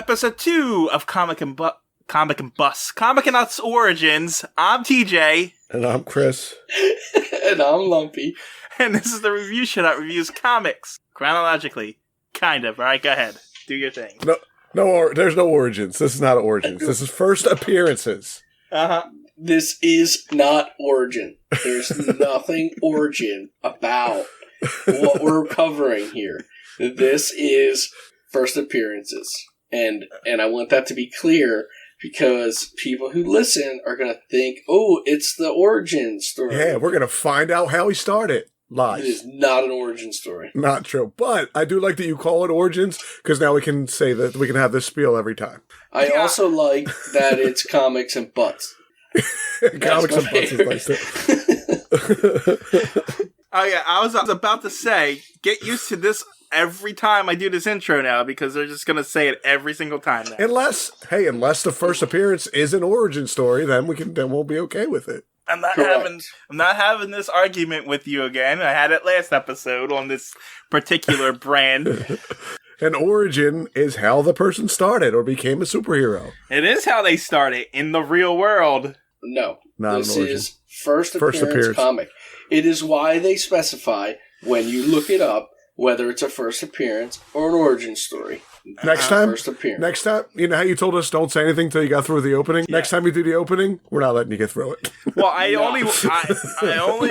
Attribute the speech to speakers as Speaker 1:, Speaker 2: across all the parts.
Speaker 1: episode 2 of Comic and Nuts Origins. I'm TJ.
Speaker 2: And I'm Chris.
Speaker 3: And I'm Lumpy.
Speaker 1: And this is the review show that reviews comics. Chronologically. Kind of. Alright, go ahead. Do your thing.
Speaker 2: No, there's no origins. This is not origins. This is first appearances.
Speaker 1: Uh-huh.
Speaker 3: This is not origin. There's nothing origin about what we're covering here. This is first appearances. And I want that to be clear because people who listen are going to think, oh, it's the origin story.
Speaker 2: Yeah, we're going to find out how he started. Lies.
Speaker 3: It is not an origin story.
Speaker 2: Not true. But I do like that you call it origins because now we can say that we can have this spiel every time.
Speaker 3: I also like that it's comics and butts.
Speaker 2: Comics and butts is nice too.
Speaker 1: Oh yeah, I was about to say, get used to this every time I do this intro now because they're just going to say it every single time now.
Speaker 2: Unless the first appearance is an origin story, then we'll be okay with it.
Speaker 1: I'm not having this argument with you again. I had it last episode on this particular brand.
Speaker 2: An origin is how the person started or became a superhero.
Speaker 1: It is how they started in the real world.
Speaker 3: No,
Speaker 2: not
Speaker 3: this
Speaker 2: an origin.
Speaker 3: Is first appearance comic. It is why they specify when you look it up whether it's a first appearance or an origin story.
Speaker 2: Next time, you know how you told us don't say anything till you got through the opening? Yeah. Next time you do the opening, we're not letting you get through it.
Speaker 1: Well, I only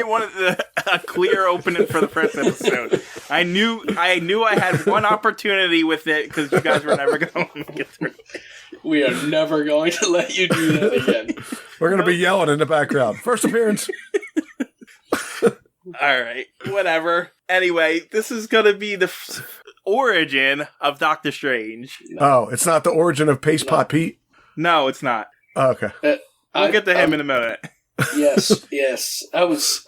Speaker 1: wanted a clear opening for the first episode. I knew I had one opportunity with it because you guys were never going to get through it.
Speaker 3: We are never going to let you do that again.
Speaker 2: We're going to be yelling in the background. First appearance.
Speaker 1: Alright, whatever. Anyway, this is going to be the origin of Doctor Strange.
Speaker 2: No. Oh, it's not the origin of Paste Pot Pete?
Speaker 1: No, it's not.
Speaker 2: Oh, okay.
Speaker 1: We'll get to him in a minute.
Speaker 3: Yes. I was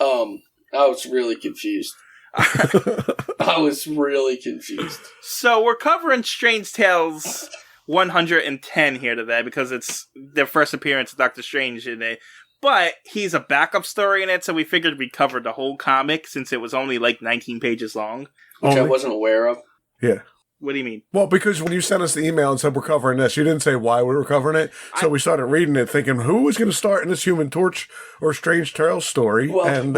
Speaker 3: really confused. I was really confused.
Speaker 1: So we're covering Strange Tales 110 here today because it's their first appearance of Doctor Strange in it. But he's a backup story in it, so we figured we covered the whole comic since it was only like 19 pages long.
Speaker 3: Which I wasn't aware of.
Speaker 2: Yeah.
Speaker 1: What do you mean?
Speaker 2: Well, because when you sent us the email and said we're covering this, you didn't say why we were covering it. So we started reading it thinking, who was going to start in this Human Torch or Strange Tales story?
Speaker 3: Well, then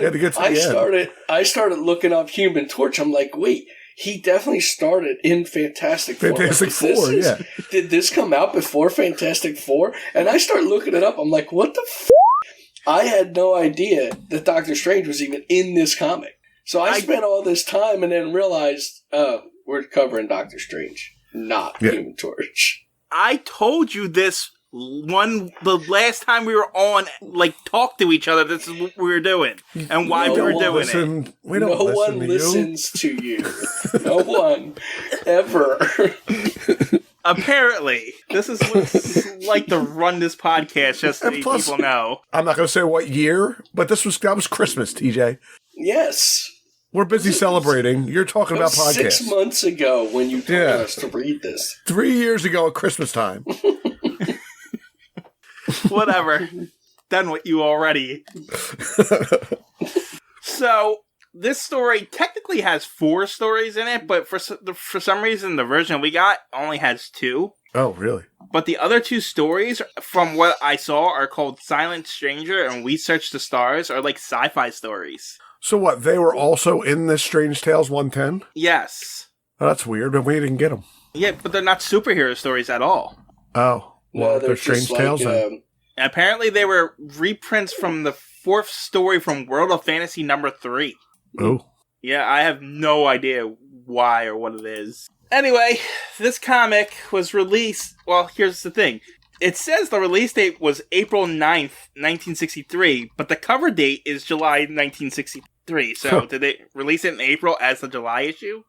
Speaker 2: had to get to
Speaker 3: I started looking up Human Torch. I'm like, wait, he definitely started in Fantastic Four.
Speaker 2: Fantastic Four, yeah.
Speaker 3: Did this come out before Fantastic Four? And I started looking it up. I'm like, what the f***? I had no idea that Doctor Strange was even in this comic. So I spent all this time and then realized, we're covering Doctor Strange, not Human Torch.
Speaker 1: I told you this the last time we were on, talk to each other, this is what we were doing and why we were doing it.
Speaker 3: No one listens to you. No one ever.
Speaker 1: Apparently, this is what it's like to run this podcast, just so people know.
Speaker 2: I'm not going to say what year, but that was Christmas, TJ.
Speaker 3: Yes.
Speaker 2: We're busy celebrating. You're talking about podcasts.
Speaker 3: 6 months ago when you told us to read this.
Speaker 2: 3 years ago at Christmas time.
Speaker 1: Whatever. Done with you already. So, this story technically has 4 stories in it, but for some reason the version we got only has 2.
Speaker 2: Oh, really?
Speaker 1: But the other 2 stories, from what I saw, are called Silent Stranger and We Search the Stars, are like sci-fi stories.
Speaker 2: So what, they were also in this Strange Tales 110?
Speaker 1: Yes.
Speaker 2: Oh, that's weird, but we didn't get them.
Speaker 1: Yeah, but they're not superhero stories at all.
Speaker 2: Oh. Well, they're Strange Tales then.
Speaker 1: Apparently they were reprints from the 4th story from World of Fantasy number 3.
Speaker 2: Oh.
Speaker 1: Yeah, I have no idea why or what it is. Anyway, this comic was released... Well, here's the thing. It says the release date was April 9th, 1963, but the cover date is July 1963. So did they release it in April as the July issue?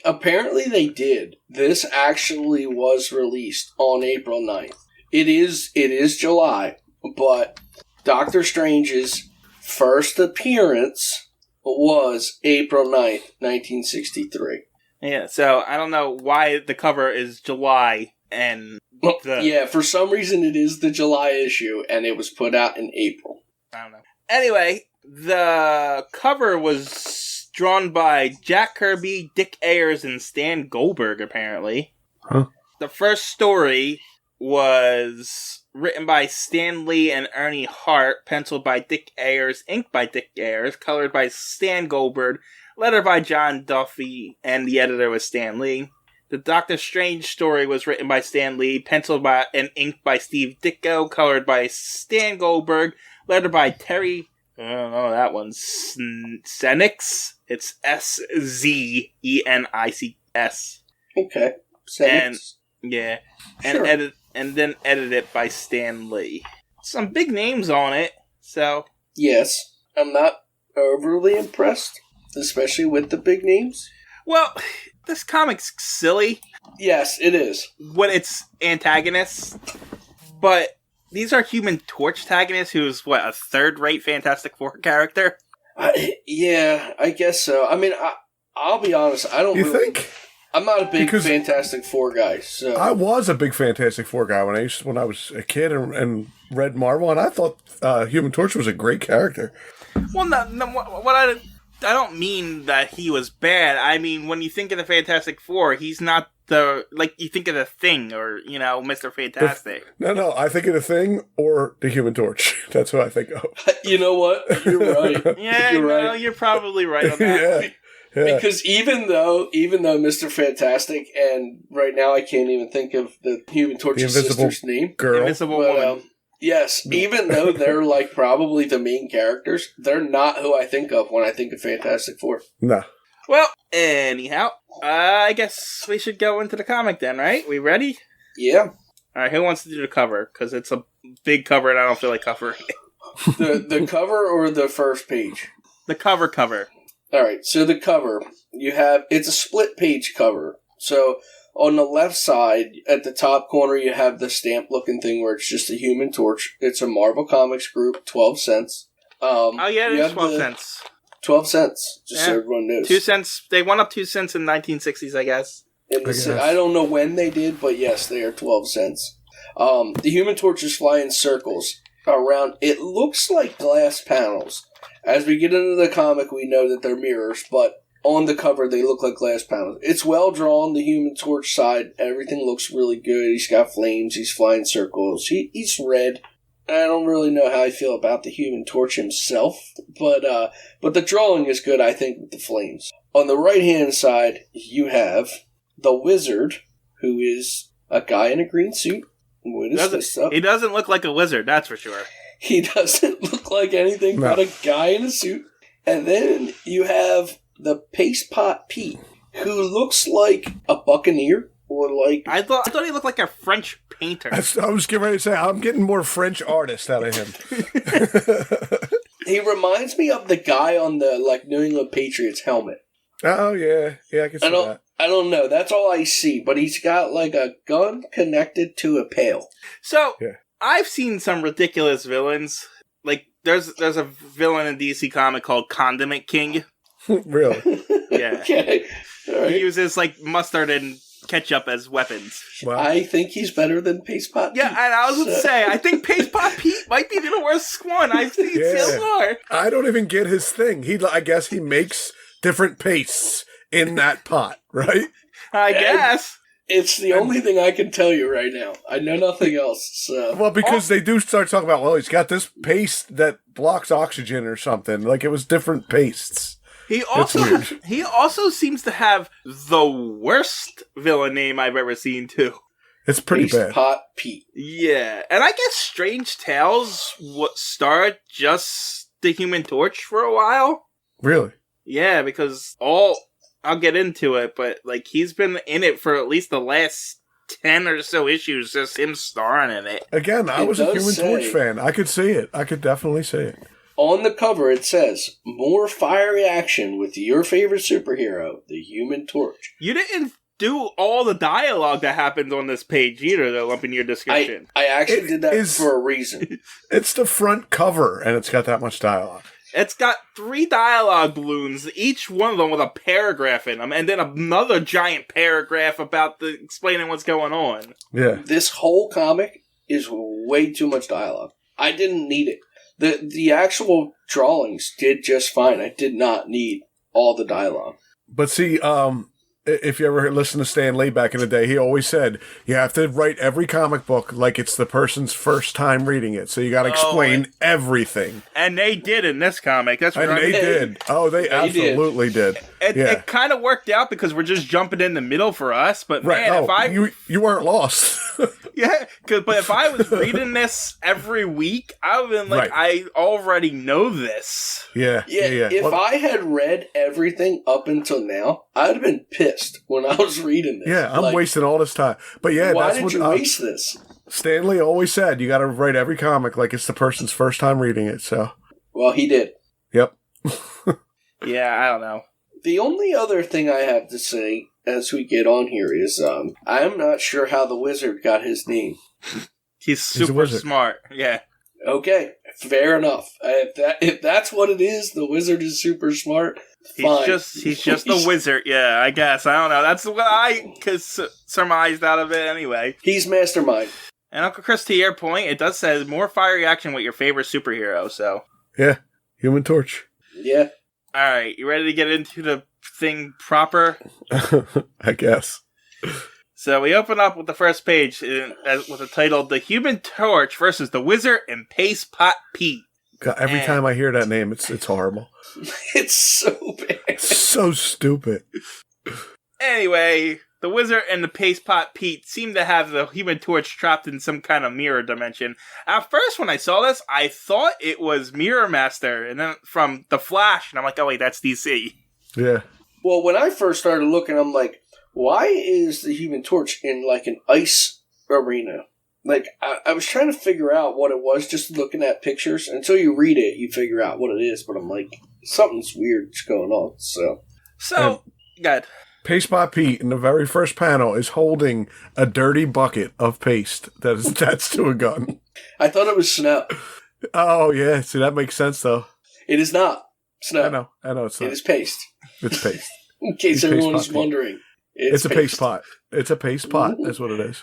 Speaker 3: Apparently they did. This actually was released on April 9th. It is July, but Doctor Strange's first appearance was April 9th, 1963.
Speaker 1: Yeah, so I don't know why the cover is July and...
Speaker 3: Yeah, for some reason it is the July issue, and it was put out in April.
Speaker 1: I don't know. Anyway, the cover was drawn by Jack Kirby, Dick Ayers, and Stan Goldberg, apparently.
Speaker 2: Huh.
Speaker 1: the first story was written by Stan Lee and Ernie Hart, penciled by Dick Ayers, inked by Dick Ayers, colored by Stan Goldberg, lettered by John Duffy, and the editor was Stan Lee. The Doctor Strange story was written by Stan Lee, penciled by and inked by Steve Ditko, colored by Stan Goldberg, lettered by Terry... I don't know that one. Szenics? It's Szenics.
Speaker 3: Okay.
Speaker 1: And yeah,
Speaker 3: Sure.
Speaker 1: and then edited by Stan Lee. Some big names on it, so
Speaker 3: Yes. I'm not overly impressed, especially with the big names.
Speaker 1: well, this comic's silly
Speaker 3: Yes, it is.
Speaker 1: when it's antagonists, but these are Human Torch antagonists, who's a third-rate Fantastic Four character.
Speaker 3: Yeah, I guess so. I mean, I'll be honest. I don't.
Speaker 2: You
Speaker 3: really,
Speaker 2: think?
Speaker 3: I'm not a big
Speaker 2: Because
Speaker 3: Fantastic Four guy. So
Speaker 2: I was a big Fantastic Four guy when I was a kid and read Marvel, and I thought Human Torch was a great character.
Speaker 1: Well, no, what I don't mean that he was bad. I mean, when you think of the Fantastic Four, he's not you think of the Thing or, Mr. Fantastic.
Speaker 2: No, I think of the Thing or the Human Torch. That's what I think of.
Speaker 3: you know what? You're right.
Speaker 1: Yeah,
Speaker 3: You're right.
Speaker 1: you're probably right on that.
Speaker 2: Yeah.
Speaker 3: Because even though Mr. Fantastic, and right now I can't even think of the Human Torch's sister's name.
Speaker 2: Girl.
Speaker 1: Invisible
Speaker 3: But,
Speaker 1: Woman.
Speaker 3: yes, even though they're probably the main characters, they're not who I think of when I think of Fantastic Four.
Speaker 2: No.
Speaker 1: Well, anyhow, I guess we should go into the comic then, right? We ready?
Speaker 3: Yeah.
Speaker 1: Alright, who wants to do the cover? Because it's a big cover and I don't feel like covering it.
Speaker 3: The cover or the first page?
Speaker 1: The cover.
Speaker 3: Alright, so the cover, it's a split page cover. So on the left side, at the top corner, you have the stamp looking thing where it's just a Human Torch. It's a Marvel Comics group, 12 cents.
Speaker 1: Oh yeah, it is 12 cents.
Speaker 3: 12 cents, just so
Speaker 1: Yeah.
Speaker 3: everyone knows.
Speaker 1: 2 cents. They went up 2 cents in 1960s, I guess.
Speaker 3: I don't know when they did, but yes, they are 12 cents. The Human Torches fly in circles around. It looks like glass panels. As we get into the comic, we know that they're mirrors, but on the cover, they look like glass panels. It's well drawn, the Human Torch side. Everything looks really good. He's got flames. He's flying circles. He's red. I don't really know how I feel about the Human Torch himself, but the drawing is good, I think, with the flames. On the right-hand side, you have the Wizard, who is a guy in a green suit. What is this stuff?
Speaker 1: He doesn't look like a wizard, that's for sure.
Speaker 3: He doesn't look like anything but a guy in a suit. And then you have the Paste Pot Pete, who looks like a buccaneer. Or
Speaker 1: I thought he looked like a French painter.
Speaker 2: I was getting ready to say, I'm getting more French artist out of him.
Speaker 3: He reminds me of the guy on the New England Patriots helmet.
Speaker 2: Oh, yeah. Yeah, I can see that.
Speaker 3: I don't know. That's all I see. But he's got a gun connected to a pail.
Speaker 1: So,
Speaker 2: yeah.
Speaker 1: I've seen some ridiculous villains. There's a villain in DC comic called Condiment King.
Speaker 2: Really?
Speaker 1: Yeah.
Speaker 3: Okay. All right.
Speaker 1: He uses mustard and ketchup as weapons.
Speaker 2: Wow.
Speaker 3: I think he's better than Paste Pot Pete.
Speaker 1: Yeah, and I was going to say, I think Paste Pot Pete might be the worst one I've seen so far.
Speaker 2: I don't even get his thing. I guess he makes different pastes in that pot, right?
Speaker 1: I guess.
Speaker 3: It's the only thing I can tell you right now. I know nothing else. So.
Speaker 2: Well, because they do start talking about, he's got this paste that blocks oxygen or something. Like it was different pastes.
Speaker 1: He also seems to have the worst villain name I've ever seen too.
Speaker 2: It's pretty
Speaker 3: Paste
Speaker 2: bad.
Speaker 3: Pot Pete.
Speaker 1: Yeah, and I guess Strange Tales started just the Human Torch for a while.
Speaker 2: Really?
Speaker 1: Yeah, because I'll get into it, but he's been in it for at least the last 10 or so issues, just him starring in it.
Speaker 2: Again, I was a Human Torch fan. I could see it. I could definitely see it.
Speaker 3: On the cover, it says, more fiery action with your favorite superhero, the Human Torch.
Speaker 1: You didn't do all the dialogue that happened on this page either, though, Lumpy, in your description.
Speaker 3: I actually did that for a reason.
Speaker 2: It's the front cover, and it's got that much dialogue.
Speaker 1: It's got 3 dialogue balloons, each one of them with a paragraph in them, and then another giant paragraph about explaining what's going on.
Speaker 2: Yeah.
Speaker 3: This whole comic is way too much dialogue. I didn't need it. The actual drawings did just fine. I did not need all the dialogue.
Speaker 2: But see, if you ever listen to Stan Lee back in the day, he always said, you have to write every comic book like it's the person's first time reading it. So you got to explain everything.
Speaker 1: And they did in this comic. That's what
Speaker 2: And they did. Oh, they absolutely did.
Speaker 1: It kind of worked out because we're just jumping in the middle for us. But man,
Speaker 2: you weren't lost.
Speaker 1: Yeah, but if I was reading this every week, I would have been like, I already know this.
Speaker 2: Yeah.
Speaker 3: If I had read everything up until now, I'd have been pissed when I was reading this.
Speaker 2: Yeah, I'm wasting all this time. But yeah,
Speaker 3: why
Speaker 2: that's
Speaker 3: did
Speaker 2: what
Speaker 3: you waste this?
Speaker 2: Stan Lee always said, you got to write every comic like it's the person's first time reading it. So,
Speaker 3: well, he did.
Speaker 2: Yep.
Speaker 1: Yeah, I don't know.
Speaker 3: The only other thing I have to say as we get on here is I'm not sure how the wizard got his name.
Speaker 1: He's super smart. Yeah.
Speaker 3: Okay, fair enough. If that's what it is, the wizard is super smart. Fine.
Speaker 1: He's just a wizard. Yeah, I guess. I don't know. That's what I surmised out of it anyway.
Speaker 3: He's mastermind.
Speaker 1: And Uncle Chris, to your point, it does say more fiery action with your favorite superhero. So
Speaker 2: yeah, Human Torch.
Speaker 3: Yeah.
Speaker 1: All right, you ready to get into the thing proper?
Speaker 2: I guess.
Speaker 1: So we open up with the first page with the title, The Human Torch versus the Wizard and Paste Pot Pete.
Speaker 2: God, every time I hear that name, it's horrible.
Speaker 3: It's so bad.
Speaker 2: It's so stupid.
Speaker 1: Anyway, the Wizard and the Paste Pot Pete seem to have the Human Torch trapped in some kind of mirror dimension. At first, when I saw this, I thought it was Mirror Master, and then from The Flash, and I'm like, oh wait, that's DC.
Speaker 2: Yeah.
Speaker 3: Well, when I first started looking, I'm like, why is the Human Torch in like an ice arena? Like, I was trying to figure out what it was just looking at pictures. Until you read it, you figure out what it is. But I'm like, something's weird going on. So
Speaker 1: good.
Speaker 2: Paste Pot Pete in the very first panel is holding a dirty bucket of paste that is attached to a gun.
Speaker 3: I thought it was snow.
Speaker 2: Oh, yeah. See, that makes sense, though.
Speaker 3: It is not snow.
Speaker 2: I know it's not.
Speaker 3: It is paste.
Speaker 2: It's paste.
Speaker 3: In case everyone is wondering.
Speaker 2: It's a paste pot. It's a paste pot. That's what it is.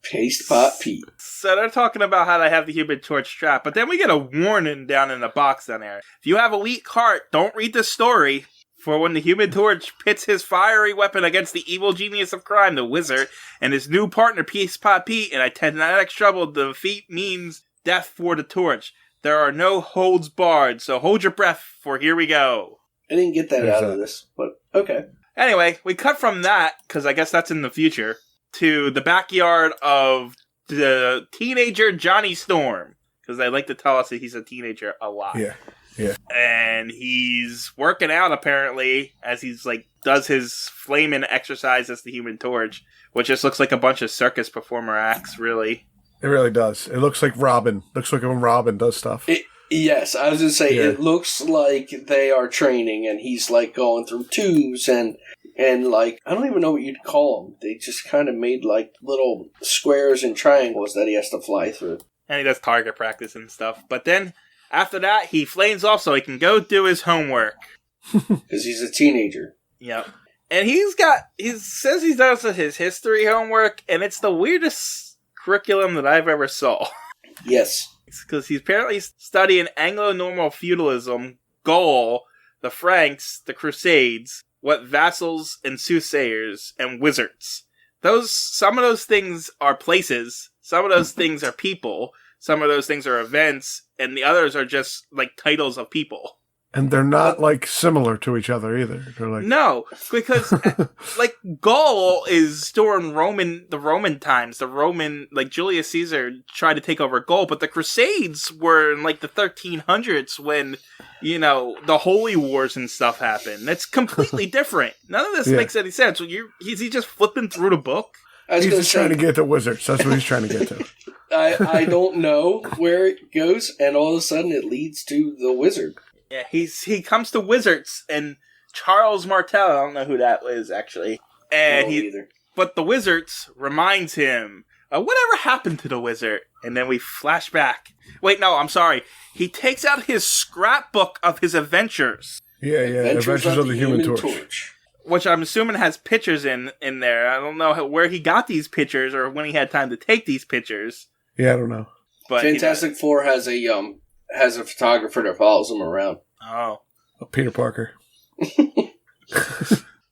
Speaker 3: Paste Pot Pete.
Speaker 1: So they're talking about how they have the Human Torch trapped, but then we get a warning down in the box down there. If you have a weak heart, don't read the story. For when the Human Torch pits his fiery weapon against the evil genius of crime, the Wizard, and his new partner, Paste Pot Pete, and I tend not X trouble, the defeat means death for the Torch. There are no holds barred, so hold your breath, for here we go.
Speaker 3: I didn't get that out of this, but okay.
Speaker 1: Anyway, we cut from that, because I guess that's in the future, to the backyard of the teenager Johnny Storm. Because they like to tell us that he's a teenager a lot.
Speaker 2: Yeah.
Speaker 1: And he's working out, apparently, as he's, does his flaming exercise as the Human Torch, which just looks like a bunch of circus performer acts, really.
Speaker 2: It really does. It looks like Robin. Looks like when Robin does stuff.
Speaker 3: Yes, I was going to say, It looks like they are training, and he's, going through tubes, and I don't even know what you'd call them. They just kind of made, little squares and triangles that he has to fly through.
Speaker 1: And he does target practice and stuff. But then, after that, he flames off so he can go do his homework.
Speaker 3: Because he's a teenager.
Speaker 1: Yep. And he says he does his history homework, and it's the weirdest curriculum that I've ever saw.
Speaker 3: Yes.
Speaker 1: Because he's apparently studying Anglo-Norman feudalism, Gaul, the Franks, the Crusades, what vassals and soothsayers, and wizards. Some of those things are places, some of those things are people, some of those things are events, and the others are just, titles of people.
Speaker 2: And they're not, similar to each other either. They're
Speaker 1: No, because, Gaul is during the Roman times. The Roman, Julius Caesar tried to take over Gaul, but the Crusades were in, the 1300s when, the Holy Wars and stuff happened. That's completely different. None of this makes any sense. Is he just flipping through the book?
Speaker 2: He's just trying to get to wizards. That's what he's trying to get to.
Speaker 3: I don't know where it goes, and all of a sudden it leads to the wizard.
Speaker 1: Yeah, he comes to wizards, and Charles Martel, I don't know who that is, actually. And but the wizards reminds him, whatever happened to the wizard? And then we flash back. Wait, no, I'm sorry. He takes out his scrapbook of his adventures.
Speaker 2: Yeah, Adventures of the Human Torch.
Speaker 1: Which I'm assuming has pictures in there. I don't know where he got these pictures, or when he had time to take these pictures.
Speaker 2: Yeah, I don't know.
Speaker 3: But Fantastic Four has a photographer that follows him around.
Speaker 1: Oh.
Speaker 2: Peter Parker.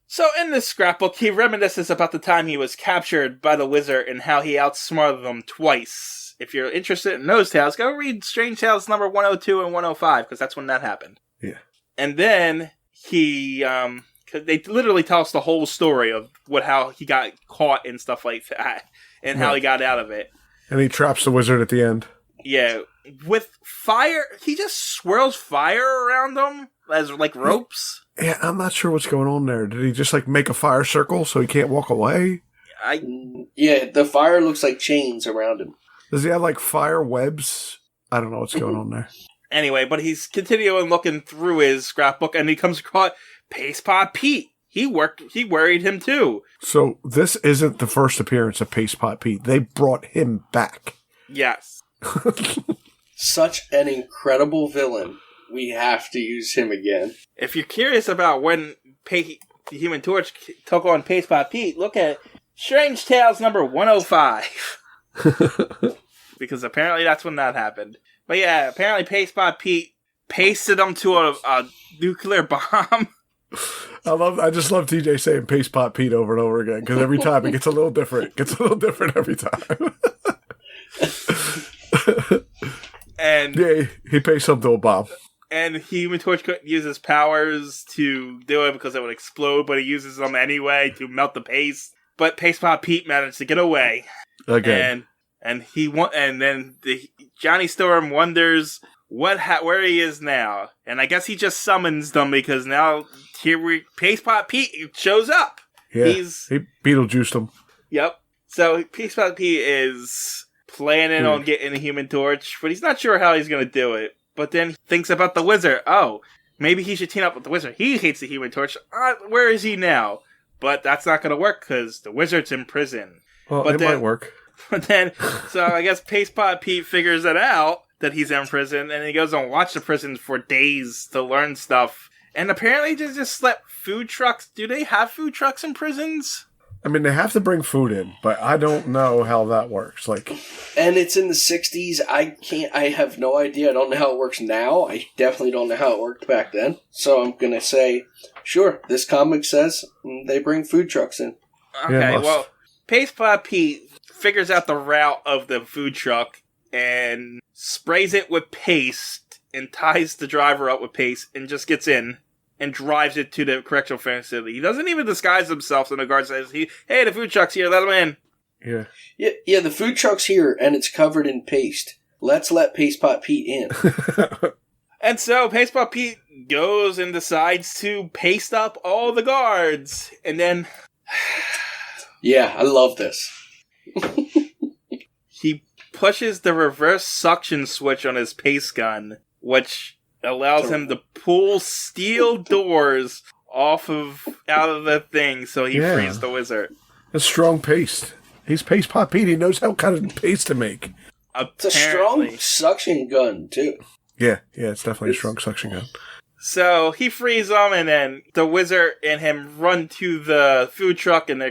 Speaker 1: So in this scrapbook, he reminisces about the time he was captured by the wizard and how he outsmarted them twice. If you're interested in those tales, go read Strange Tales number 102 and 105, because that's when that happened.
Speaker 2: Yeah.
Speaker 1: And then he, cause they literally tell us the whole story of how he got caught and stuff like that, and how he got out of it.
Speaker 2: And he traps the wizard at the end.
Speaker 1: Yeah. With fire, he just swirls fire around them as, like, ropes.
Speaker 2: Yeah, I'm not sure what's going on there. Did he just, like, make a fire circle so he can't walk away?
Speaker 3: Yeah, the fire looks like chains around him.
Speaker 2: Does he have, like, fire webs? I don't know what's going on there.
Speaker 1: Anyway, but he's continuing looking through his scrapbook, and he comes across Paste Pot Pete. He worried him, too.
Speaker 2: So, this isn't the first appearance of Paste Pot Pete. They brought him back.
Speaker 1: Yes.
Speaker 3: Such an incredible villain. We have to use him again.
Speaker 1: If you're curious about when the Human Torch took on Paste Pot Pete, look at Strange Tales number 105. Because apparently that's when that happened. But yeah, apparently Paste Pot Pete pasted him to a nuclear bomb.
Speaker 2: I just love TJ saying Paste Pot Pete over and over again, because every time it gets a little different. Every time.
Speaker 1: And
Speaker 2: yeah, he pastes him to a bomb.
Speaker 1: And Human Torch couldn't use his powers to do it because it would explode, but he uses them anyway to melt the paste. But Paste Pot Pete managed to get away.
Speaker 2: Again.
Speaker 1: And then Johnny Storm wonders where he is now. And I guess he just summons them because now Paste Pot Pete shows up.
Speaker 2: Yeah, he Beetlejuiced him.
Speaker 1: Yep. So Paste Pot Pete is planning on getting the Human Torch, but he's not sure how he's going to do it. But then he thinks about the wizard. Oh, maybe he should team up with the wizard. He hates the Human Torch. Where is he now? But that's not going to work because the wizard's in prison.
Speaker 2: Well, it might work.
Speaker 1: But then, so I guess Paste Pot Pete figures it out that he's in prison, and he goes and watch the prison for days to learn stuff. And apparently they just let food trucks. Do they have food trucks in prisons?
Speaker 2: I mean, they have to bring food in, but I don't know how that works.
Speaker 3: And it's in the 60s. I have no idea. I don't know how it works now. I definitely don't know how it worked back then. So I'm going to say, sure, this comic says they bring food trucks in.
Speaker 1: Okay, well, Paste Pot Pete figures out the route of the food truck and sprays it with paste and ties the driver up with paste and just gets in and drives it to the correctional facility. He doesn't even disguise himself, and the guard says, hey, the food truck's here, let him in.
Speaker 3: Yeah, the food truck's here, and it's covered in paste. Let's let Paste Pot Pete in.
Speaker 1: And so Paste Pot Pete goes and decides to paste up all the guards. And then...
Speaker 3: yeah, I love this.
Speaker 1: He pushes the reverse suction switch on his paste gun, which allows him to pull steel doors out of the thing, so he frees the wizard.
Speaker 2: That's strong paste. He's Paste Pot Pete. He knows how kind of paste to make.
Speaker 3: It's a strong suction gun, too.
Speaker 2: Yeah, it's definitely a strong suction gun.
Speaker 1: So he frees them, and then the wizard and him run to the food truck, and they're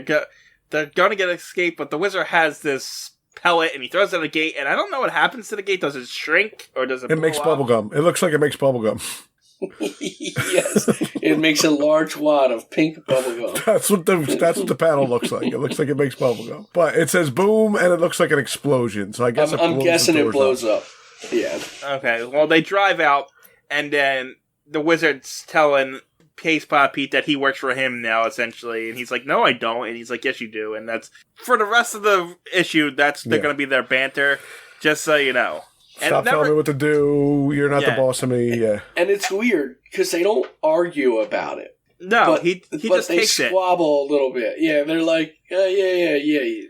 Speaker 1: gonna get escape, but the wizard has this pellet, and he throws it at the gate, and I don't know what happens to the gate. Does it shrink, or does it
Speaker 2: It makes bubble gum. It looks like it makes bubble gum.
Speaker 3: Yes, it makes a large wad of pink bubble gum.
Speaker 2: That's what the panel looks like. It looks like it makes bubble gum. But it says boom, and it looks like an explosion, so I guess
Speaker 3: I'm guessing it blows up. Yeah.
Speaker 1: Okay, well, they drive out, and then the wizard's telling Paste Pot Pete that he works for him now, essentially, and he's like, no, I don't, and he's like, yes, you do, and that's, for the rest of the issue, they're going to be their banter, just so you know.
Speaker 2: Stop telling me what to do, you're not the boss of me,
Speaker 3: And it's weird, because they don't argue about it.
Speaker 1: No, he just takes it.
Speaker 3: They squabble a little bit. Yeah, they're like, yeah.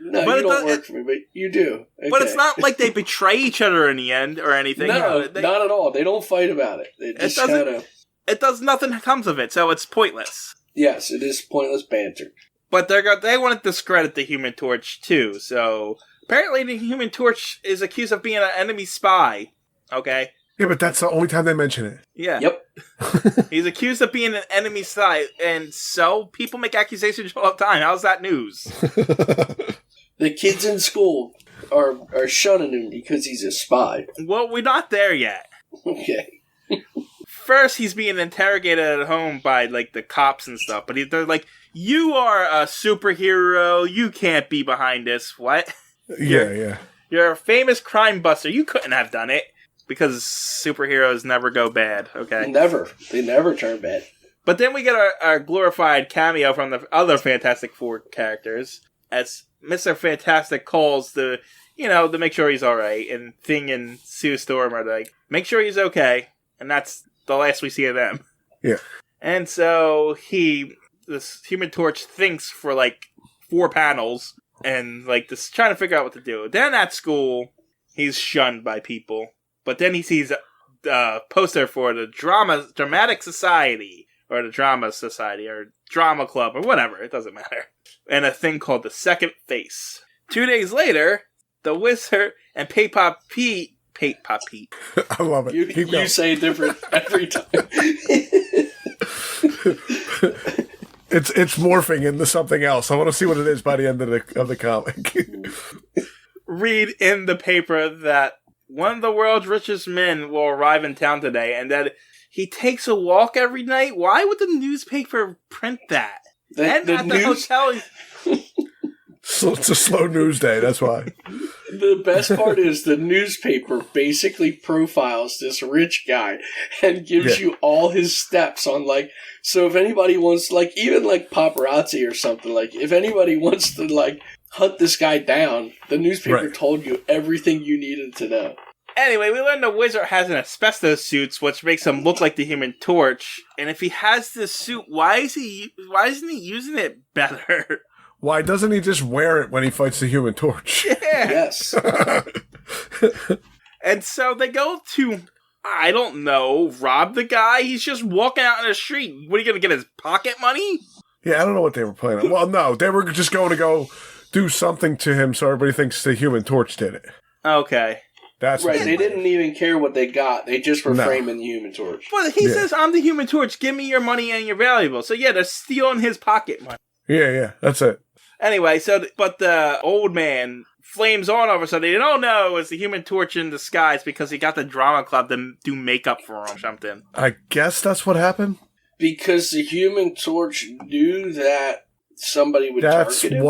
Speaker 3: No, but you don't work for me, but you do. Okay.
Speaker 1: But it's not like they betray each other in the end or anything.
Speaker 3: No, not at all. They don't fight about it. They just
Speaker 1: nothing comes of it, so it's pointless.
Speaker 3: Yes, it is pointless banter.
Speaker 1: But they want to discredit the Human Torch, too, so... Apparently the Human Torch is accused of being an enemy spy, okay?
Speaker 2: Yeah, but that's the only time they mention it.
Speaker 1: Yeah.
Speaker 3: Yep.
Speaker 1: He's accused of being an enemy spy, and so people make accusations all the time. How's that news?
Speaker 3: The kids in school are shunning him because he's a spy.
Speaker 1: Well, we're not there yet.
Speaker 3: Okay.
Speaker 1: first he's being interrogated at home by, like, the cops and stuff, but they're like, you are a superhero, you can't be behind this, what?
Speaker 2: Yeah.
Speaker 1: You're a famous crime buster, you couldn't have done it, because superheroes never go bad, okay?
Speaker 3: Never. They never turn bad.
Speaker 1: But then we get our glorified cameo from the other Fantastic Four characters, as Mr. Fantastic calls to make sure he's alright, and Thing and Sue Storm are like, make sure he's okay, and that's the last we see of them.
Speaker 2: Yeah.
Speaker 1: And so this Human Torch thinks for like 4 panels, and like just trying to figure out what to do. Then at school, he's shunned by people, but then he sees a poster for the Dramatic Society, or the Drama Society, or Drama Club, or whatever, it doesn't matter. And a thing called the Second Face. 2 days later, the Wizard and Pop Pete.
Speaker 2: I love it.
Speaker 3: You say different every time.
Speaker 2: It's morphing into something else. I want to see what it is by the end of the comic.
Speaker 1: Read in the paper that one of the world's richest men will arrive in town today, and that he takes a walk every night. Why would the newspaper print that? The hotel.
Speaker 2: So it's a slow news day, that's why.
Speaker 3: The best part is the newspaper basically profiles this rich guy and gives you all his steps on, like, so if anybody wants, like, even like paparazzi or something, like, if anybody wants to, like, hunt this guy down, the newspaper told you everything you needed to know.
Speaker 1: Anyway, we learned the Wizard has an asbestos suit, which makes him look like the Human Torch. And if he has this suit, why isn't he using it better?
Speaker 2: Why doesn't he just wear it when he fights the Human Torch?
Speaker 1: Yeah.
Speaker 3: Yes.
Speaker 1: And so they go to, I don't know, rob the guy. He's just walking out in the street. What, are you going to get his pocket money?
Speaker 2: Yeah, I don't know what they were planning. Well, no, they were just going to go do something to him so everybody thinks the Human Torch did it.
Speaker 1: Okay.
Speaker 2: That's
Speaker 3: right. They didn't even care what they got. They just were framing the Human Torch.
Speaker 1: But he says, I'm the Human Torch. Give me your money and your valuables. So yeah, they're stealing his pocket money.
Speaker 2: Yeah, that's it.
Speaker 1: Anyway, but the old man flames on over something. And oh no, it's the Human Torch in disguise because he got the drama club to do makeup for him or something.
Speaker 2: I guess that's what happened.
Speaker 3: Because the Human Torch knew that somebody would target him.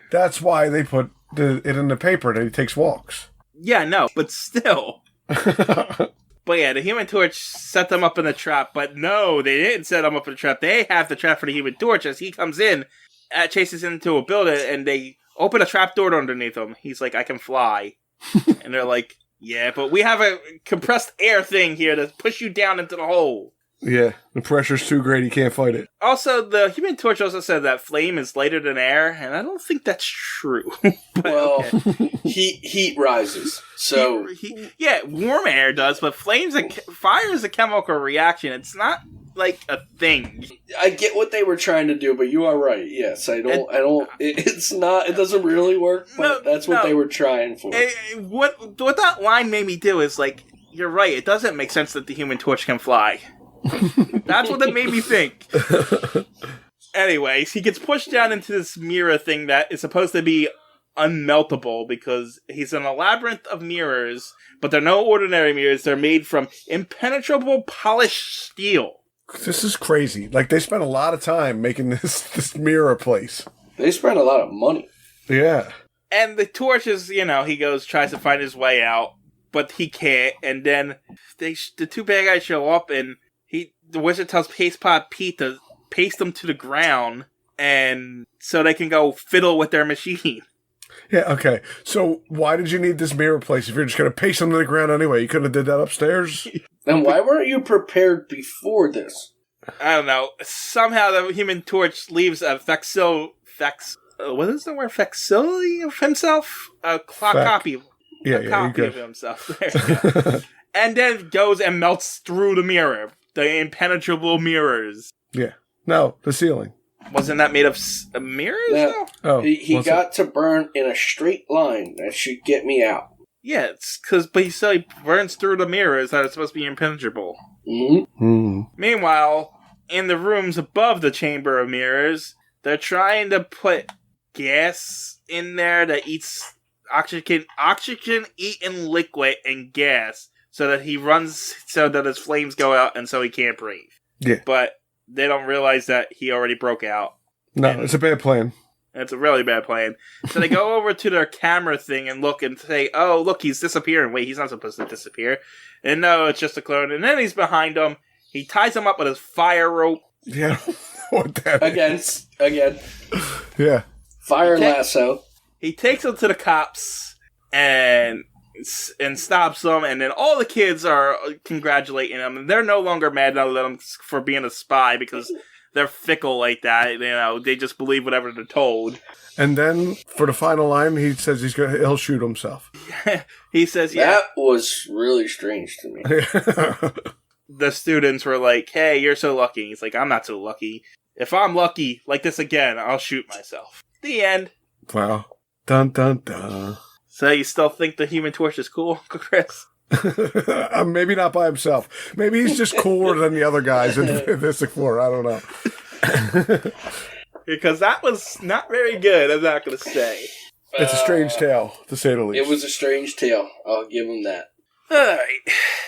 Speaker 2: That's why they put it in the paper that he takes walks.
Speaker 1: Yeah, no, but still. But yeah, the Human Torch set them up in a trap. But no, they didn't set them up in a trap. They have the trap for the Human Torch as he comes in. Chases into a building, and they open a trap door underneath him. He's like, I can fly. And they're like, yeah, but we have a compressed air thing here to push you down into the hole.
Speaker 2: Yeah, the pressure's too great, he can't fight it.
Speaker 1: Also, the Human Torch also said that flame is lighter than air, and I don't think that's true.
Speaker 3: Well, heat rises. So
Speaker 1: warm air does, but fire is a chemical reaction. It's not like a thing.
Speaker 3: I get what they were trying to do, but you are right. Yes, it's not, it doesn't really work, but that's what they were trying for.
Speaker 1: What that line made me do is, like, you're right, it doesn't make sense that the Human Torch can fly. That's what it made me think. Anyways, he gets pushed down into this mirror thing that is supposed to be unmeltable because he's in a labyrinth of mirrors, but they're no ordinary mirrors. They're made from impenetrable polished steel.
Speaker 2: This is crazy. Like, they spent a lot of time making this mirror place.
Speaker 3: They spent a lot of money.
Speaker 2: Yeah.
Speaker 1: And the Torch is, tries to find his way out, but he can't. And then the two bad guys show up, and the Wizard tells Pop Pete to paste them to the ground, and so they can go fiddle with their machine.
Speaker 2: Yeah, okay. So why did you need this mirror place if you're just going to paste them to the ground anyway? You couldn't have did that upstairs?
Speaker 3: And why weren't you prepared before this?
Speaker 1: I don't know. Somehow the Human Torch leaves a what is the word? Facsimile of himself? A copy of himself. There you go. And then goes and melts through the mirror. The impenetrable mirrors.
Speaker 2: Yeah. No, the ceiling.
Speaker 1: Wasn't that made of mirrors?
Speaker 3: No.
Speaker 1: Oh,
Speaker 3: he got to burn in a straight line. That should get me out.
Speaker 1: Yeah, it's but he burns through the mirrors that are supposed to be impenetrable.
Speaker 3: Mm-hmm.
Speaker 2: Mm-hmm.
Speaker 1: Meanwhile, in the rooms above the chamber of mirrors, they're trying to put gas in there that eats oxygen eating liquid and gas. so that he runs so that his flames go out and so he can't breathe.
Speaker 2: Yeah.
Speaker 1: But they don't realize that he already broke out.
Speaker 2: No,
Speaker 1: And
Speaker 2: it's a bad plan.
Speaker 1: it's a really bad plan. So they go over to their camera thing and look and say, oh, look, he's disappearing. Wait, he's not supposed to disappear. And no, it's just a clone. And then he's behind him. He ties him up with his fire rope.
Speaker 2: Yeah. What that is.
Speaker 3: Again.
Speaker 2: Yeah.
Speaker 3: Fire lasso.
Speaker 1: He takes him to the cops and stops them. And then all the kids are congratulating him. And they're no longer mad at him for being a spy because they're fickle like that. You know, they just believe whatever they're told.
Speaker 2: And then for the final line, he says he'll shoot himself.
Speaker 1: He says, yeah.
Speaker 3: That was really strange to me.
Speaker 1: The students were like, hey, you're so lucky. And he's like, I'm not so lucky. If I'm lucky like this again, I'll shoot myself. The end.
Speaker 2: Wow. Dun, dun, dun.
Speaker 1: So you still think the Human Torch is cool, Chris?
Speaker 2: Maybe not by himself. Maybe he's just cooler than the other guys in Fantastic Four. I don't know.
Speaker 1: Because that was not very good, I'm not going to say.
Speaker 2: It's a strange tale, to say the least.
Speaker 3: It was a strange tale. I'll give him that.
Speaker 1: Alright.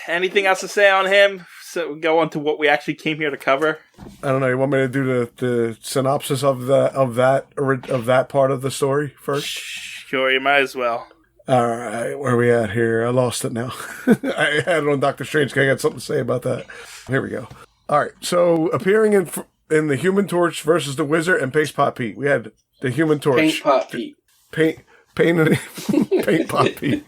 Speaker 1: Anything else to say on him? So we go on to what we actually came here to cover.
Speaker 2: I don't know. You want me to do the synopsis of that part of the story first?
Speaker 1: Sure, you might as well.
Speaker 2: All right, where are we at here? I lost it now. I had it on Doctor Strange. I got something to say about that. Here we go. All right, so appearing in the Human Torch versus the Wizard and Paint Pot Pete, we had the Human Torch.
Speaker 3: Paint Pot Pete.
Speaker 2: Paint Pot Pete.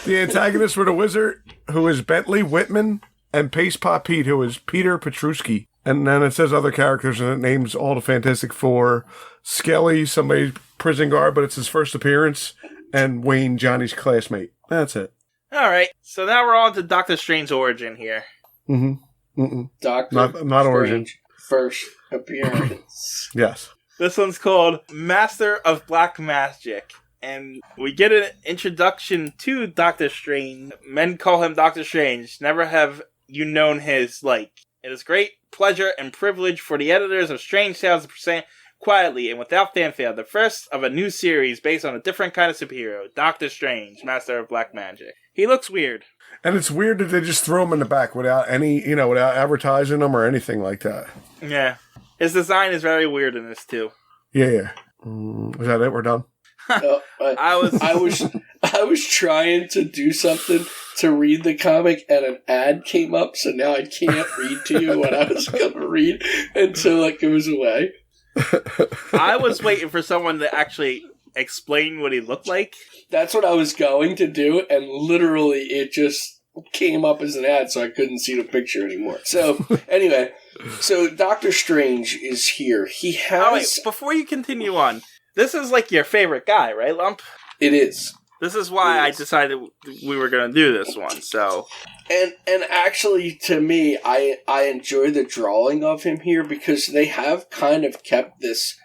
Speaker 2: The antagonists were the Wizard, who is Bentley Whitman, and Paste Pot Pete, who is Peter Petruski. And then it says other characters, and it names all the Fantastic Four. Skelly, somebody's prison guard, but it's his first appearance. And Wayne, Johnny's classmate. That's it.
Speaker 1: Alright, so now we're on to Doctor Strange's origin here.
Speaker 2: Mm-hmm. Mm-mm.
Speaker 3: Doctor
Speaker 2: Not origin.
Speaker 3: First appearance.
Speaker 2: Yes.
Speaker 1: This one's called Master of Black Magic. And we get an introduction to Doctor Strange. Men call him Doctor Strange. Never have you known his like. It is great pleasure and privilege for the editors of Strange Tales to present quietly and without fanfare the first of a new series based on a different kind of superhero, Doctor Strange, Master of Black Magic. He looks weird.
Speaker 2: And it's weird that they just throw him in the back without without advertising him or anything like that.
Speaker 1: Yeah. His design is very weird in this too.
Speaker 2: Yeah. Is that it? We're done?
Speaker 3: I was trying to do something to read the comic and an ad came up, so now I can't read to you what I was going to read until it goes away.
Speaker 1: I was waiting for someone to actually explain what he looked like.
Speaker 3: That's what I was going to do, and literally it just came up as an ad, so I couldn't see the picture anymore. So, anyway, so Doctor Strange is here. He has...
Speaker 1: Oh, wait, before you continue on, this is like your favorite guy, right, Lump?
Speaker 3: It is.
Speaker 1: This is why I decided we were going to do this one, so...
Speaker 3: And actually, to me, I enjoy the drawing of him here because they have kind of kept this,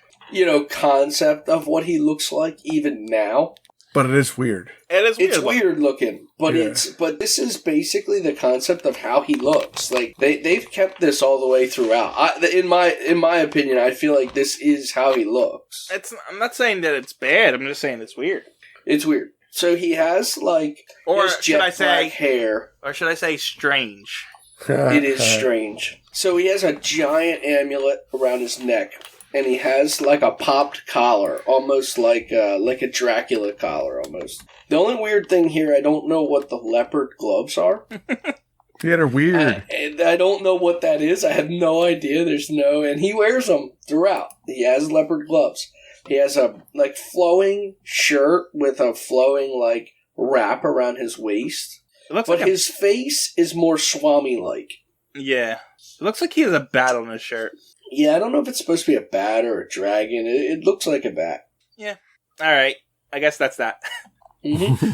Speaker 3: concept of what he looks like even now.
Speaker 2: But it is weird.
Speaker 3: It's weird looking, but but this is basically the concept of how he looks. Like they've kept this all the way throughout. In my opinion, I feel like this is how he looks.
Speaker 1: I'm not saying that it's bad. I'm just saying it's weird.
Speaker 3: It's weird. So he has his jet black hair,
Speaker 1: or should I say strange?
Speaker 3: It is strange. So he has a giant amulet around his neck. And he has like a popped collar, almost like a Dracula collar, almost. The only weird thing here, I don't know what the leopard gloves are.
Speaker 2: Yeah, they're weird.
Speaker 3: I don't know what that is. I have no idea. And he wears them throughout. He has leopard gloves. He has a flowing shirt with a flowing wrap around his waist. But his face is more Swami-like.
Speaker 1: Yeah, it looks like he has a bat on his shirt.
Speaker 3: Yeah, I don't know if it's supposed to be a bat or a dragon. It looks like a bat.
Speaker 1: Yeah. Alright. I guess that's that.
Speaker 3: Mm-hmm.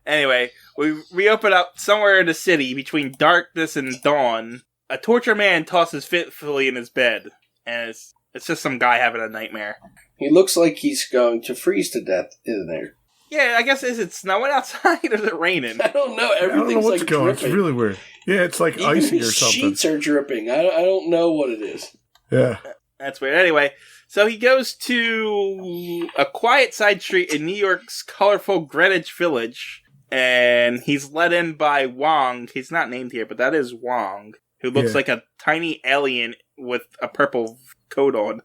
Speaker 1: Anyway, we open up somewhere in the city between darkness and dawn. A tortured man tosses fitfully in his bed. And it's just some guy having a nightmare.
Speaker 3: He looks like he's going to freeze to death in there.
Speaker 1: Yeah, I guess is it snowing outside or is it raining?
Speaker 3: I don't know. Everything's
Speaker 2: I don't know what's going.
Speaker 3: dripping.
Speaker 2: It's really weird. Yeah, it's like
Speaker 3: Even
Speaker 2: icy or
Speaker 3: his
Speaker 2: something.
Speaker 3: sheets are dripping. I don't know what it is.
Speaker 2: Yeah.
Speaker 1: That's weird. Anyway, so he goes to a quiet side street in New York's colorful Greenwich Village, And he's led in by Wong. He's not named here, but that is Wong, who looks like a tiny alien with a purple coat on.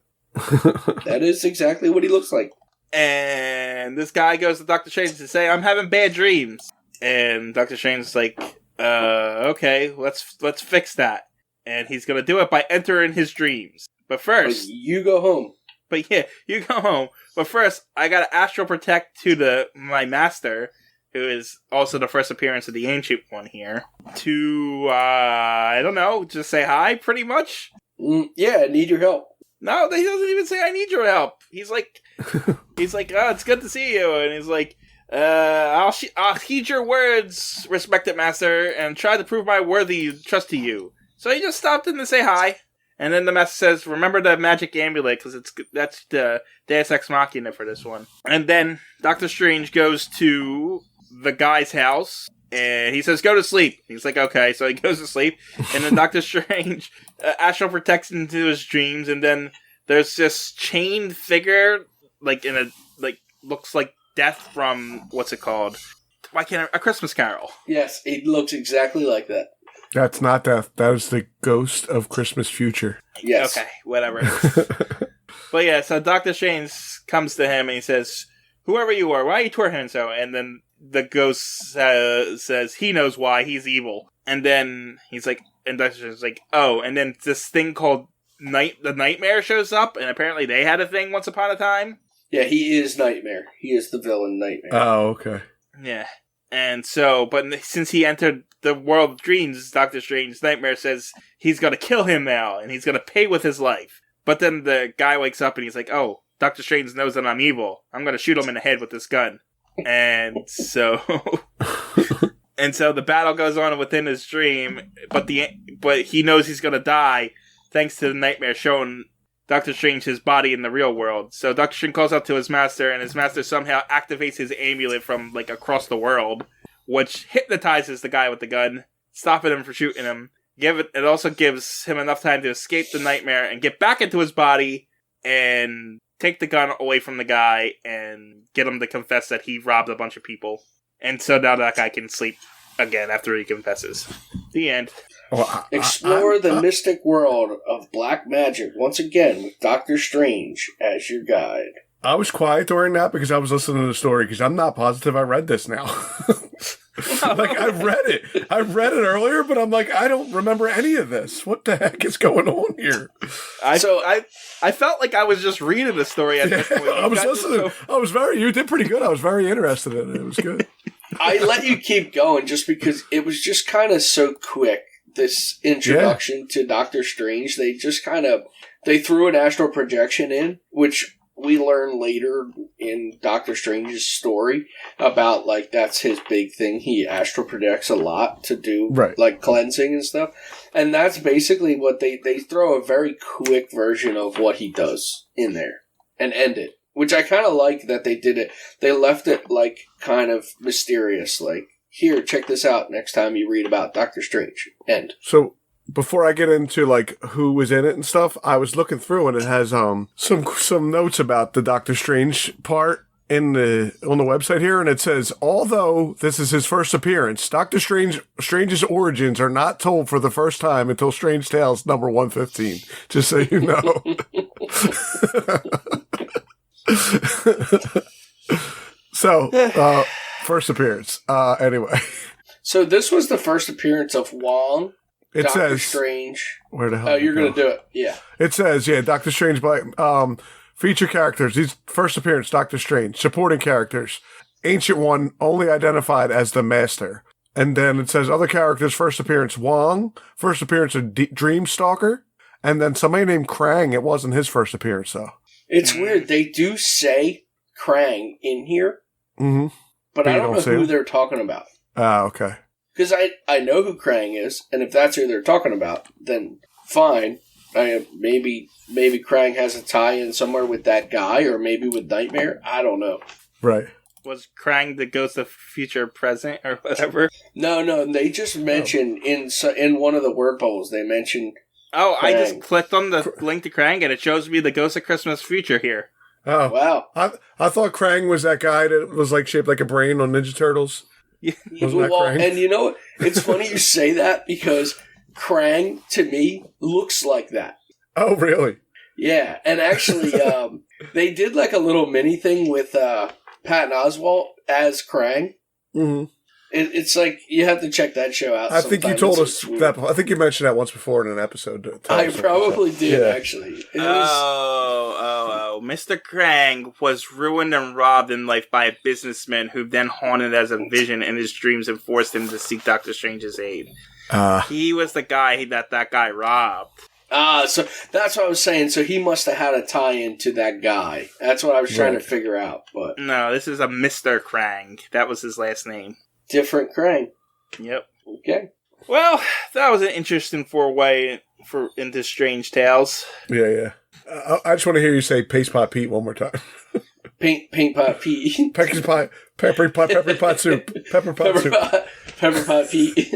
Speaker 3: That is exactly what he looks like.
Speaker 1: And this guy goes to Dr. Strange to say, I'm having bad dreams. And Dr. Strange is like, okay, let's fix that. And he's going to do it by entering his dreams. But first...
Speaker 3: you go home.
Speaker 1: But yeah, you go home. But first, I got to astral protect to my master, who is also the first appearance of the Ancient One here, to, I don't know, just say hi, pretty much?
Speaker 3: Yeah, I need your help.
Speaker 1: No, he doesn't even say, I need your help. He's like, oh, it's good to see you. And he's like, I'll heed your words, respected master, and try to prove my worthy trust to you. So he just stopped in to say hi. And then the master says, remember the magic amulet, because that's the Deus Ex Machina for this one. And then Doctor Strange goes to the guy's house, and he says, go to sleep. He's like, okay, so he goes to sleep. And then Doctor Strange astral protects into his dreams, and then there's this chained figure, looks like Death from, what's it called? A Christmas Carol.
Speaker 3: Yes, it looks exactly like that.
Speaker 2: That's not Death. That is the ghost of Christmas Future.
Speaker 3: Yes.
Speaker 1: Okay, whatever. But yeah, so Dr. Strange comes to him and he says, whoever you are, why are you torturing him so? And then the ghost says he knows why, he's evil. And then he's like, and Dr. Strange is like, oh, and then this thing called the Nightmare shows up, and apparently they had a thing once upon a time.
Speaker 3: Yeah, he is Nightmare. He is the villain Nightmare.
Speaker 2: Oh, okay.
Speaker 1: Yeah. And so, but since he entered the world of dreams, Doctor Strange's Nightmare says he's going to kill him now, and he's going to pay with his life. But then the guy wakes up and he's like, oh, Doctor Strange knows that I'm evil. I'm going to shoot him in the head with this gun. And so... and so the battle goes on within his dream, but he knows he's going to die thanks to the Nightmare showing Doctor Strange his body in the real world. So Doctor Strange calls out to his master, and his master somehow activates his amulet from, across the world, which hypnotizes the guy with the gun, stopping him from shooting him. It also gives him enough time to escape the Nightmare and get back into his body and take the gun away from the guy and get him to confess that he robbed a bunch of people. And so now that guy can sleep again after he confesses. The end.
Speaker 2: Well,
Speaker 3: Explore the mystic world of black magic once again with Doctor Strange as your guide.
Speaker 2: I was quiet during that because I was listening to the story because I'm not positive I read this now. I've read it. I've read it earlier, but I'm like, I don't remember any of this. What the heck is going on here?
Speaker 1: I felt like I was just reading the story at this point.
Speaker 2: I was listening. You did pretty good. I was very interested in it. It was good.
Speaker 3: I let you keep going just because it was just kind of so quick. This introduction to Doctor Strange, they threw an astral projection in, which we learn later in Doctor Strange's story about, that's his big thing. He astral projects a lot to do, cleansing and stuff. And that's basically what they throw a very quick version of what he does in there and end it. Which I kind of like that they did it. They left it, kind of mysterious, here, check this out next time you read about Doctor Strange. End.
Speaker 2: So, before I get into, who was in it and stuff, I was looking through and it has some notes about the Doctor Strange part on the website here, and it says, although this is his first appearance, Doctor Strange's origins are not told for the first time until Strange Tales number 115. Just so you know. So, first appearance. Anyway.
Speaker 3: So this was the first appearance of Wong, Doctor Strange.
Speaker 2: Where the hell?
Speaker 3: Oh, you're going to do it. Yeah.
Speaker 2: It says, Doctor Strange. Feature characters. His first appearance, Doctor Strange. Supporting characters. Ancient One, only identified as the Master. And then it says other characters, first appearance, Wong. First appearance of Dreamstalker. And then somebody named Krang. It wasn't his first appearance, though. It's
Speaker 3: weird. They do say Krang in here.
Speaker 2: Mm-hmm.
Speaker 3: But I don't know who they're talking about.
Speaker 2: Ah, okay.
Speaker 3: Because I know who Krang is, and if that's who they're talking about, then fine. Maybe Krang has a tie-in somewhere with that guy, or maybe with Nightmare. I don't know.
Speaker 2: Right.
Speaker 1: Was Krang the ghost of future present, or whatever?
Speaker 3: No. They just mentioned in one of the word bowls, they mentioned
Speaker 1: Oh,
Speaker 3: Krang.
Speaker 1: I just clicked on the link to Krang, and it shows me the ghost of Christmas future here.
Speaker 2: Oh
Speaker 3: wow!
Speaker 2: I thought Krang was that guy that was shaped like a brain on Ninja Turtles. Wasn't that Krang?
Speaker 3: And you know what? It's funny you say that because Krang, to me, looks like that.
Speaker 2: Oh, really?
Speaker 3: Yeah, and actually, they did like a little mini thing with Patton Oswalt as Krang.
Speaker 2: Mm-hmm.
Speaker 3: It's like, you have to check that show out.
Speaker 2: I think you told us that. I think you mentioned that once before in an episode.
Speaker 3: I probably did, actually.
Speaker 1: Mr. Krang was ruined and robbed in life by a businessman who then haunted as a vision in his dreams and forced him to seek Doctor Strange's aid. He was the guy that guy robbed.
Speaker 3: So that's what I was saying. So he must have had a tie-in to that guy. That's what I was trying to figure out. But
Speaker 1: no, this is a Mr. Krang. That was his last name.
Speaker 3: Different Krang.
Speaker 1: Yep.
Speaker 3: Okay.
Speaker 1: Well, that was an interesting four-way into Strange Tales.
Speaker 2: Yeah. I just want to hear you say Paste Pot Pete one more time.
Speaker 3: Paint Pot Pete.
Speaker 2: Pepper pot soup. Pepper
Speaker 3: Pot Pete.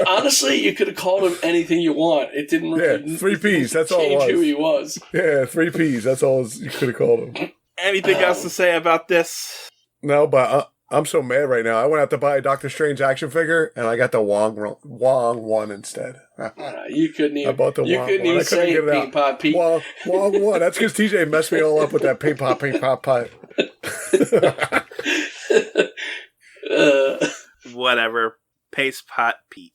Speaker 3: Honestly, you could have called him anything you want. It didn't really...
Speaker 2: Yeah, 3 Ps. That's all it was.
Speaker 3: Who he was.
Speaker 2: Yeah, 3 Ps. That's all you could have called him.
Speaker 1: Anything else to say about this?
Speaker 2: No, but I'm so mad right now. I went out to buy a Doctor Strange action figure, and I got the Wong one instead.
Speaker 3: You couldn't even.
Speaker 2: I bought the Wong one.
Speaker 3: Couldn't even say Paint Pot Pete.
Speaker 2: Wong one. That's because TJ messed me all up with that paint pot.
Speaker 1: Whatever. Paste Pot Pete.